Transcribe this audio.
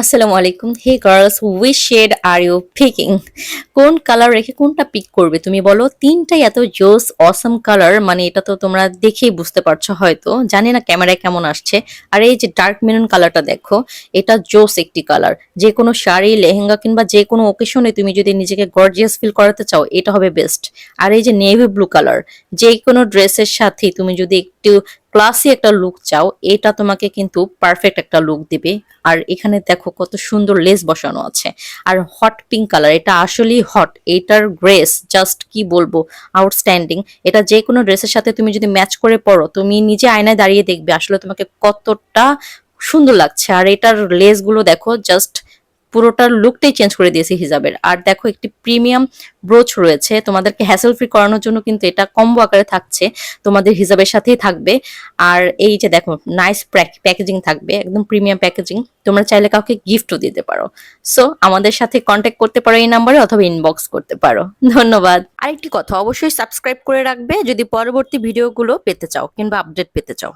আসসালামু আলাইকুম। Hey girls, which shade are you picking? কোন কালার রেখে কোনটা পিক করবে তুমি বলো? তিনটাই এত জোস অসম কালার, মানে এটা তো তোমরা দেখেই বুঝতে পারছো হয়তো। জানি না ক্যামেরায় কেমন আসছে। আর এই যে ডার্ক মেরুন কালারটা দেখো, এটা জোস একটি কালার। যে কোনো শাড়ি, লেহেঙ্গা কিংবা যে কোনো ওকেশনে তুমি যদি নিজেকে গর্জিয়াস ফিল করাতে চাও, এটা হবে বেস্ট। আর এই যে নেভি ব্লু কালার, যে কোনো ড্রেসের সাথে তুমি যদি একটু ক্লাসি একটা লুক চাও, এটা তোমাকে কিন্তু পারফেক্ট একটা লুক দিবে। আর এখানে দেখো কত সুন্দর লেস বসানো আছে। আর হট পিঙ্ক কালার, এটা আসলেই হট। এটার গ্রেস জাস্ট কি বলবো, আউটস্ট্যান্ডিং। এটা যে কোনো ড্রেসের সাথে তুমি যদি ম্যাচ করে পরো, তুমি নিজে আয়নায় দাঁড়িয়ে দেখবে আসলে তোমাকে কতটা সুন্দর লাগছে। আর এটার লেস গুলো দেখো, জাস্ট পুরোটার লুকটাই চেঞ্জ করে দিয়েছে হিজাবের। আর দেখো একটি প্রিমিয়াম ব্রোচ রয়েছে, তোমাদেরকে হ্যাসেল ফ্রি করানোর জন্য কিন্তু এটা কম্বো আকারে থাকছে, তোমাদের হিজাবের সাথেই থাকবে। আর এই যে দেখো, নাইস প্যাকেজিং থাকবে, একদম প্রিমিয়াম প্যাকেজিং। তোমরা চাইলে কাউকে গিফটও দিতে পারো। সো আমাদের সাথে কন্ট্যাক্ট করতে পারো এই নাম্বারে, অথবা ইনবক্স করতে পারো। ধন্যবাদ। আরেকটি কথা, অবশ্যই সাবস্ক্রাইব করে রাখবে যদি পরবর্তী ভিডিওগুলো পেতে চাও কিংবা আপডেট পেতে চাও।